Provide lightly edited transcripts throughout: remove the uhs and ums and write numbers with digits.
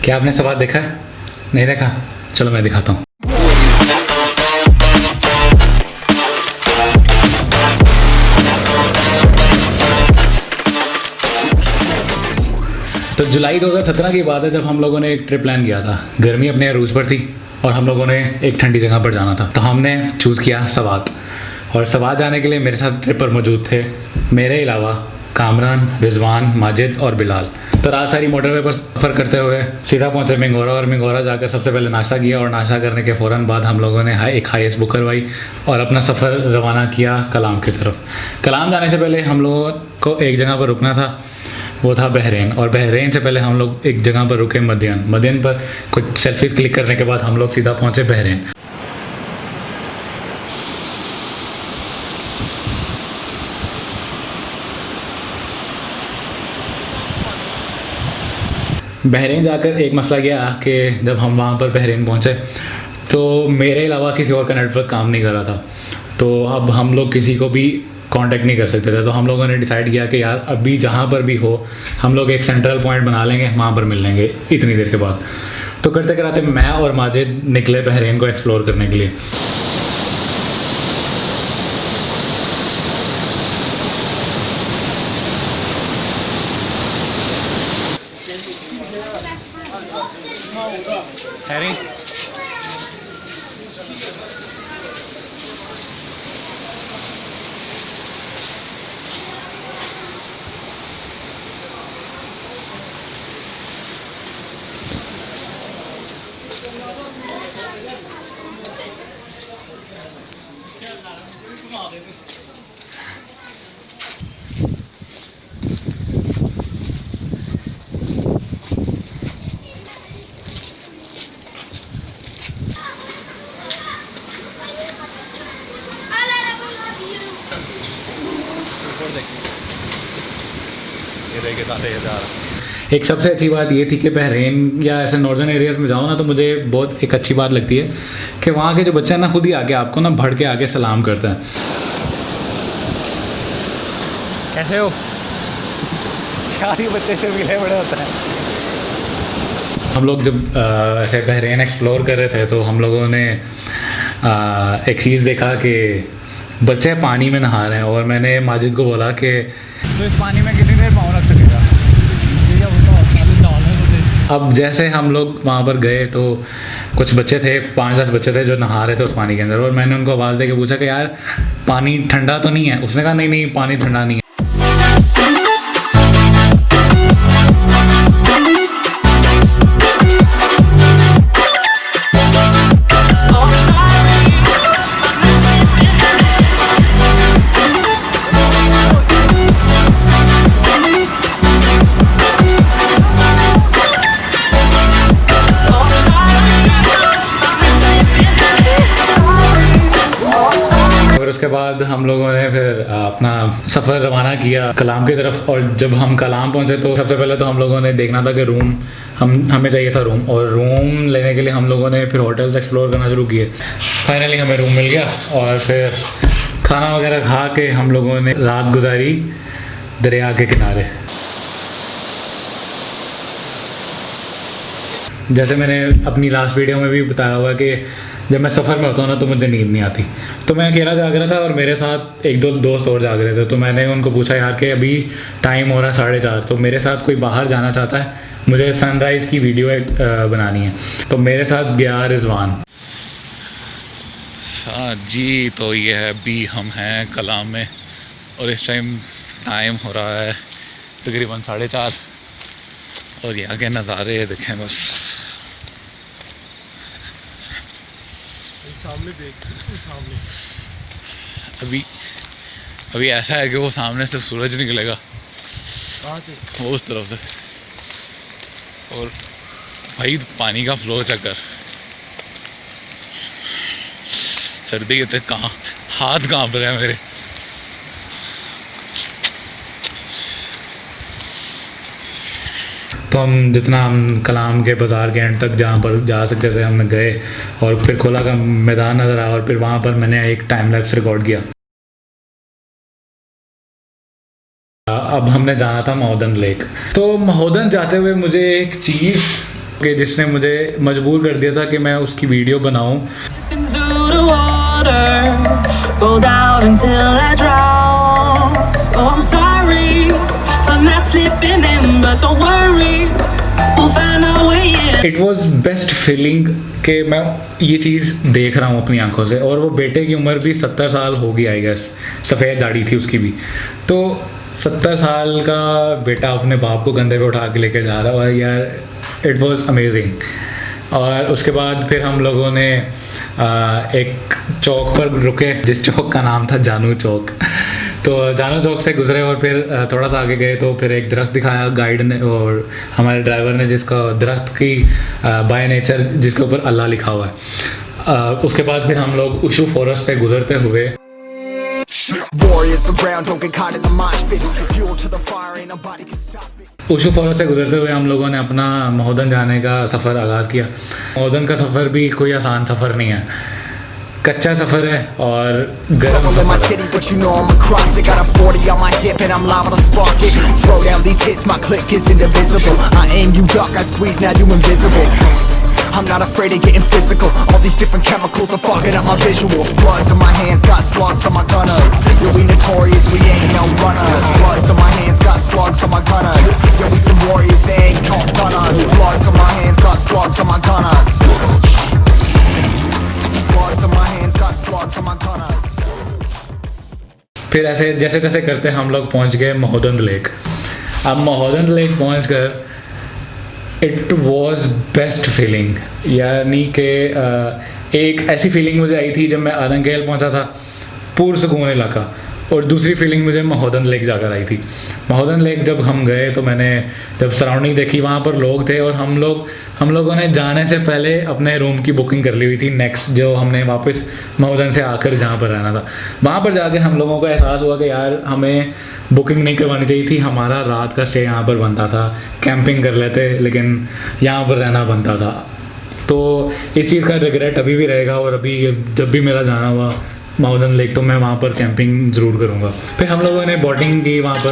क्या आपने सवाल देखा है? नहीं देखा? चलो मैं दिखाता हूँ। तो जुलाई 2017 की बात है जब हम लोगों ने एक ट्रिप प्लान किया था। गर्मी अपने अरूज पर थी और हम लोगों ने एक ठंडी जगह पर जाना था। तो हमने चूज़ किया सवात। और सवात जाने के लिए मेरे साथ ट्रिप पर मौजूद थे मेरे अलावा कामरान, रिजवान, माजिद और बिलाल। तो रात सारी मोटरवे पर सफ़र करते हुए सीधा पहुंचे मिंगोरा और मिंगोरा जाकर सबसे पहले नाश्ता किया और नाश्ता करने के फ़ौरन बाद हम लोगों ने एक हाईएस्ट बुक करवाई और अपना सफ़र रवाना किया कलाम की तरफ। कलाम जाने से पहले हम लोगों को एक जगह पर रुकना था, वो था बहरीन। और बहरीन से पहले हम लोग एक जगह पर रुके मदीन पर कुछ सेल्फीज़ क्लिक करने के बाद हम लोग सीधा पहुँचे बहरीन। बहरीन जाकर एक मसला गया कि जब हम वहाँ पर बहरीन पहुँचे तो मेरे अलावा किसी और का नेटवर्क काम नहीं कर रहा था। तो अब हम लोग किसी को भी कांटेक्ट नहीं कर सकते थे। तो हम लोगों ने डिसाइड किया कि यार अभी जहाँ पर भी हो हम लोग एक सेंट्रल पॉइंट बना लेंगे, वहाँ पर मिल लेंगे इतनी देर के बाद। तो करते कराते मैं और माजिद निकले बहरीन को एक्सप्लोर करने के लिए। हैरी एक सबसे अच्छी बात ये थी कि बहरीन या ऐसे नॉर्दर्न एरियाज़ में जाओ ना तो मुझे बहुत एक अच्छी बात लगती है कि वहाँ के जो बच्चे हैं ना खुद ही आके आपको ना भड़ के आके सलाम करते हैं। कैसे हो? यार ये बच्चे से मिले बड़े होता है। हम लोग जब ऐसे बहरीन एक्सप्लोर कर रहे थे तो हम लोगों ने एक चीज़ देखा कि बच्चे पानी में नहा रहे हैं। और मैंने माजिद को बोला कि तो इस पानी में कितनी देर पाँव रख सकेगा? अब जैसे हम लोग वहाँ पर गए तो कुछ बच्चे थे, 5-10 बच्चे थे जो नहा रहे थे उस पानी के अंदर। और मैंने उनको आवाज़ दे के पूछा कि यार पानी ठंडा तो नहीं है? उसने कहा नहीं नहीं पानी ठंडा नहीं है। उसके बाद हम लोगों ने फिर अपना सफ़र रवाना किया कलाम की तरफ। और जब हम कलाम पहुंचे तो सबसे पहले तो हम लोगों ने देखना था कि रूम हमें चाहिए था रूम। और रूम लेने के लिए हम लोगों ने फिर होटल्स एक्सप्लोर करना शुरू किए। फाइनली हमें रूम मिल गया और फिर खाना वगैरह खा के हम लोगों ने रात गुजारी दरिया के किनारे। जैसे मैंने अपनी लास्ट वीडियो में भी बताया हुआ कि जब मैं सफ़र में होता हूँ ना तो मुझे नींद नहीं आती। तो मैं अकेला जाग रहा था और मेरे साथ एक दो दोस्त और जाग रहे थे। तो मैंने उनको पूछा यार कि अभी टाइम हो रहा है 4:30, तो मेरे साथ कोई बाहर जाना चाहता है, मुझे सनराइज़ की वीडियो बनानी है। तो मेरे साथ गया रिजवान। जी तो ये है अभी हम हैं कलाम में और इस टाइम हो रहा है तकरीबन 4:30। और यहाँ के नज़ारे देखें बस। सामने देख, सामने अभी ऐसा है कि वो सामने से सूरज निकलेगा कहाँ से? वो उस तरफ से। और भाई पानी का फ्लो चक्कर, सर्दी के तक कहाँ हाथ कांप रहे हैं मेरे। तो हम जितना हम कलाम के बाज़ार के एंड तक जहाँ पर जा सकते थे हम गए और फिर खोला का मैदान नज़र आया और फिर वहाँ पर मैंने एक टाइम लैप्स रिकॉर्ड किया। अब हमने जाना था महोदन लेक। तो महोदन जाते हुए मुझे एक चीज़ कि जिसने मुझे मजबूर कर दिया था कि मैं उसकी वीडियो बनाऊं। Into the water, rolled out until I drown. So I'm sorry for not slipping in, but don't worry, we'll find our way in. It was best feeling कि मैं ये चीज़ देख रहा हूँ अपनी आंखों से, और वो बेटे की उम्र भी 70 साल होगी आई गेस, सफ़ेद दाढ़ी थी उसकी भी। तो 70 साल का बेटा अपने बाप को कंधे पे उठा के लेके जा रहा है यार, इट वॉज अमेजिंग। और उसके बाद फिर हम लोगों ने एक चौक पर रुके जिस चौक का नाम था जानू चौक। तो जानू चौक से गुजरे और फिर थोड़ा सा आगे गए तो फिर एक दरख्त दिखाया गाइड ने और हमारे ड्राइवर ने, जिसका दरख्त की बाय नेचर जिसके ऊपर अल्लाह लिखा हुआ है। उसके बाद फिर हम लोग उशू फॉरेस्ट से गुजरते हुए हम लोगों ने अपना महोदन जाने का सफ़र आगाज़ किया। महोदन का सफ़र भी कोई आसान सफ़र नहीं है, कच्चा सफ़र है और गर्म सफ़र। I'm not afraid of getting physical. All these different chemicals are fogging up my visuals. Bloods on my hands, got slugs on my gunners. Yo, we notorious, we ain't no runners. Bloods on my hands, got slugs on my gunners. Yo, we some warriors, they ain't called gunners. Bloods on my hands, got slugs on my gunners. Bloods on my hands, got slugs on my gunners. फिर ऐसे जैसे तैसे करते हम लोग पहुंच गए महोदन lake. अब महोदन लेक पहुंच कर इट वॉज बेस्ट फीलिंग, यानी कि एक ऐसी फीलिंग मुझे आई थी जब मैं आरंगेल पहुंचा था, पुरसकून इलाका। और दूसरी फीलिंग मुझे महोदन लेक जाकर आई थी। महोदन लेक जब हम गए तो मैंने जब सराउंडिंग देखी, वहाँ पर लोग थे और हम लोगों ने जाने से पहले अपने रूम की बुकिंग कर ली हुई थी नेक्स्ट, जो हमने वापस महोदन से आकर जहाँ पर रहना था। वहाँ पर जाके हम लोगों को एहसास हुआ कि यार हमें बुकिंग नहीं करवानी चाहिए थी, हमारा रात का स्टे यहाँ पर बनता था, कैंपिंग कर लेते लेकिन यहाँ पर रहना बनता था। तो इस चीज़ का रिग्रेट अभी भी रहेगा, और अभी जब भी मेरा जाना हुआ महोदन लेक तो मैं वहाँ पर कैंपिंग ज़रूर करूँगा। फिर हम लोगों ने बोटिंग की वहाँ पर।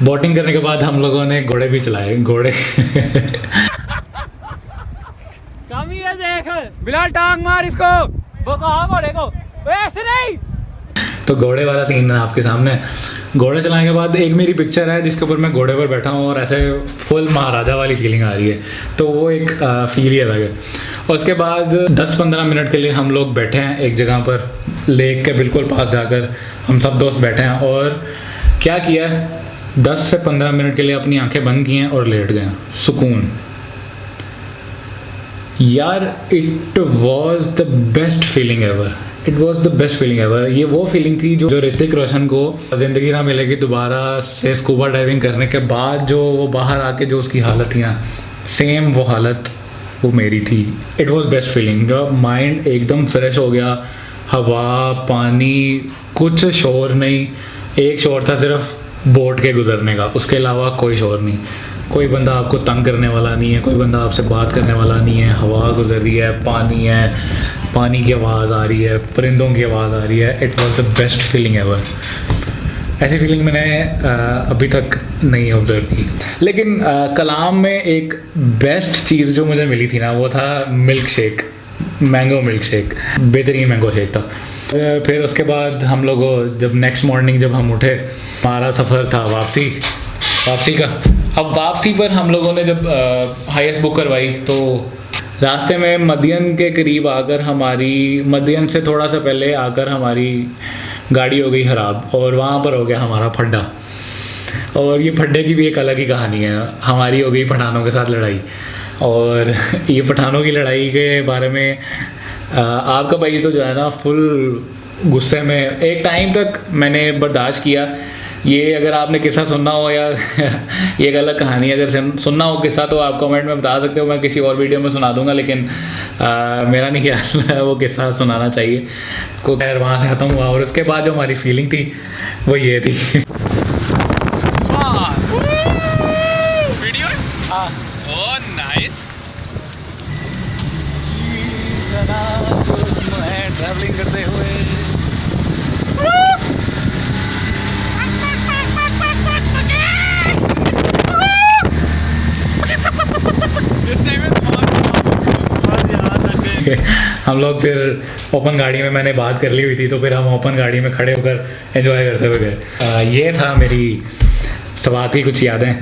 बोटिंग करने के बाद हम लोगों ने घोड़े भी चलाए। घोड़े कमी है, देख बिलाल टांग मार इसको, वो कहाँ घोड़े को, ऐसे नहीं। तो घोड़े वाला सीन है आपके सामने। घोड़े चलाने के बाद एक मेरी पिक्चर है जिसके ऊपर मैं घोड़े पर बैठा हूँ और ऐसे फुल महाराजा वाली फीलिंग आ रही है, तो वो एक फील ही अलग है। और उसके बाद 10-15 मिनट के लिए हम लोग बैठे हैं एक जगह पर, लेक के बिल्कुल पास जाकर हम सब दोस्त बैठे हैं, और क्या किया है 10 से 15 मिनट के लिए अपनी आंखें बंद की हैं और लेट गए हैं, सुकून। यार it was the best feeling ever, it was the best feeling ever. ये वो फीलिंग थी जो ऋतिक रोशन को ज़िंदगी ना मिलेगी दोबारा से स्कूबा डाइविंग करने के बाद जो वो बाहर आके जो उसकी हालत थी, सेम वो हालत वो मेरी थी। It was best feeling. जो माइंड एकदम फ्रेश हो गया, हवा पानी कुछ शोर नहीं, एक शोर था सिर्फ बोट के गुजरने का, उसके अलावा कोई शोर नहीं। कोई बंदा आपको तंग करने वाला नहीं है, कोई बंदा आपसे बात करने वाला नहीं है। हवा गुजर रही है, पानी की आवाज़ आ रही है, परिंदों की आवाज़ आ रही है। It was the best feeling ever. ऐसी फीलिंग मैंने अभी तक नहीं ऑब्जर्व की। लेकिन कलाम में एक बेस्ट चीज़ जो मुझे मिली थी ना, वो था milk shake, mango milk shake, बेहतरीन मैंगो शेक था। फिर उसके बाद हम लोग जब नेक्स्ट मॉर्निंग जब हम उठे, हमारा सफ़र था वापसी का। अब वापसी पर हम लोगों ने जब हाईएस्ट बुक करवाई तो रास्ते में मदियन के करीब आकर मदियन से थोड़ा सा पहले आकर हमारी गाड़ी हो गई ख़राब और वहाँ पर हो गया हमारा फड्डा। और ये फड्डे की भी एक अलग ही कहानी है। हमारी हो गई पठानों के साथ लड़ाई, और ये पठानों की लड़ाई के बारे में आपका भाई तो जो है ना फुल गुस्से में। एक टाइम तक मैंने बर्दाश्त किया। ये अगर आपने किस्सा सुनना हो या ये एक अलग कहानी, अगर सुनना हो किस्सा तो आप कमेंट में बता सकते हो, मैं किसी और वीडियो में सुना दूंगा। लेकिन मेरा नहीं ख्याल वो किस्सा सुनाना चाहिए को। खैर वहाँ से ख़त्म हुआ और उसके बाद जो हमारी फीलिंग थी वो ये थी। Video oh nice. ट्रैवलिंग करते हुए हम लोग फिर ओपन गाड़ी में, मैंने बात कर ली हुई थी तो फिर हम ओपन गाड़ी में खड़े होकर एंजॉय करते हुए गए। ये था मेरी सवात की कुछ यादें।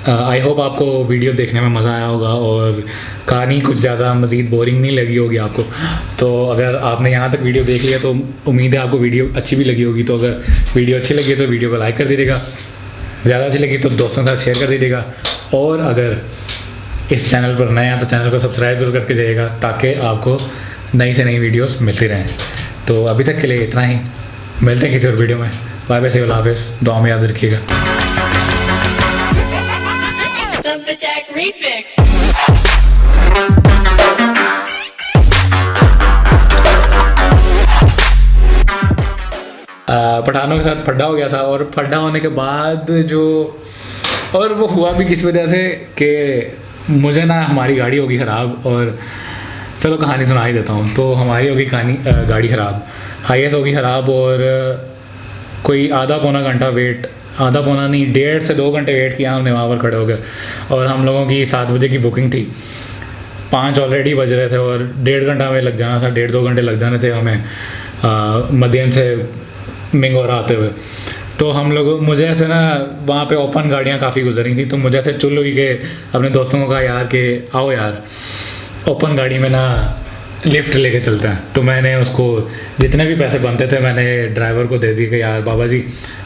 आई होप आपको वीडियो देखने में मज़ा आया होगा और कहानी कुछ ज़्यादा मज़ीद बोरिंग नहीं लगी होगी आपको। तो अगर आपने यहाँ तक वीडियो देख लिया तो उम्मीद है आपको वीडियो अच्छी भी लगी होगी। तो अगर वीडियो अच्छी लगी तो वीडियो को लाइक कर दीजिएगा, ज़्यादा अच्छी लगी तो दोस्तों के साथ शेयर कर दीजिएगा, और अगर इस चैनल पर नए हैं तो चैनल को सब्सक्राइब जरूर करके जाइएगा ताकि आपको नई से नई वीडियोस मिलती रहें। तो अभी तक के लिए इतना ही, मिलते हैं किसी और वीडियो में। बाय बाय, अल्लाह हाफ़िज़, दुआ में याद रखिएगा। Jack Refix. पठानों के साथ फड्डा हो गया था, और फड्डा होने के बाद जो, और वो हुआ भी किस वजह से कि मुझे ना हमारी गाड़ी होगी ख़राब। और चलो कहानी सुना ही देता हूँ। तो हमारी होगी गाड़ी ख़राब, हाईएस होगी ख़राब, और कोई आधा पौना घंटा वेट, आधा पौना नहीं 1.5 से 2 घंटे वेट किया हमने वहाँ पर खड़े हो गए। और हम लोगों की 7 बजे की बुकिंग थी, 5 ऑलरेडी बज रहे थे और 1.5 घंटा हमें लग जाना था, 1.5-2 घंटे लग जाने थे हमें मदियन से मिंगोरा आते हुए। तो हम लोग, मुझे ऐसे ना वहाँ पे ओपन गाड़ियाँ काफ़ी गुजरी थी, तो मुझे ऐसे चुल हुई कि अपने दोस्तों को कहा यार कि आओ यार ओपन गाड़ी में ना लिफ्ट लेके चलते हैं। तो मैंने उसको जितने भी पैसे बनते थे मैंने ड्राइवर को दे दी कि यार बाबा जी,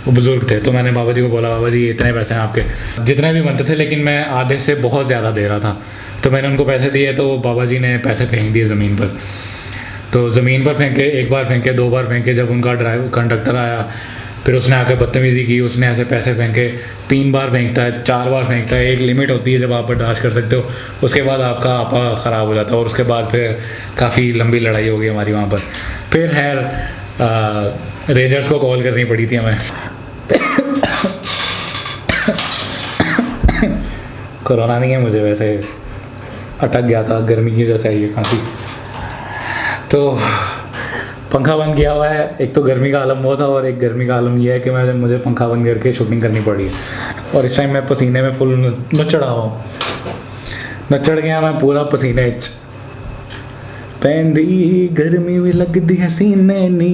वो बुज़ुर्ग थे, तो मैंने बाबा जी को बोला बाबा जी इतने पैसे हैं आपके, जितने भी बनते थे। लेकिन मैं आधे से बहुत ज़्यादा दे रहा था, तो मैंने उनको पैसे दिए, तो बाबा जी ने पैसे फेंक दिए ज़मीन पर। तो ज़मीन पर फेंके, 1 बार फेंके, 2 बार फेंके। जब उनका कंडक्टर आया फिर उसने आकर बदतमीज़ी की, उसने ऐसे पैसे फेंके, 3 बार फेंकता है, 4 बार फेंकता है। एक लिमिट होती है जब आप बर्दाश्त कर सकते हो, उसके बाद आपका आपा ख़राब हो जाता है। और उसके बाद फिर काफ़ी लंबी लड़ाई हो गई हमारी वहाँ पर। फिर खैर रेंजर्स को कॉल करनी पड़ी थी हमें। कोरोना नहीं है मुझे, वैसे अटक गया था गर्मी की वजह से ये खांसी। तो पंखा बंद किया हुआ है। एक तो गर्मी का आलम वो था, और एक गर्मी का आलम ये है कि मुझे पंखा बंद करके शूटिंग करनी पड़ी है। और इस टाइम मैं पसीने में फुल नचड़ रहा हूँ, नचड़ गया मैं पूरा पसीने च। पैंदी गर्मी भी लगती है सीने नी,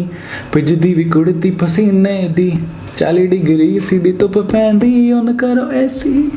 पिजदी भी कुड़ती पसीने दी, 40 डिग्री सीधी धुप पैंदी उन करो ऐसी।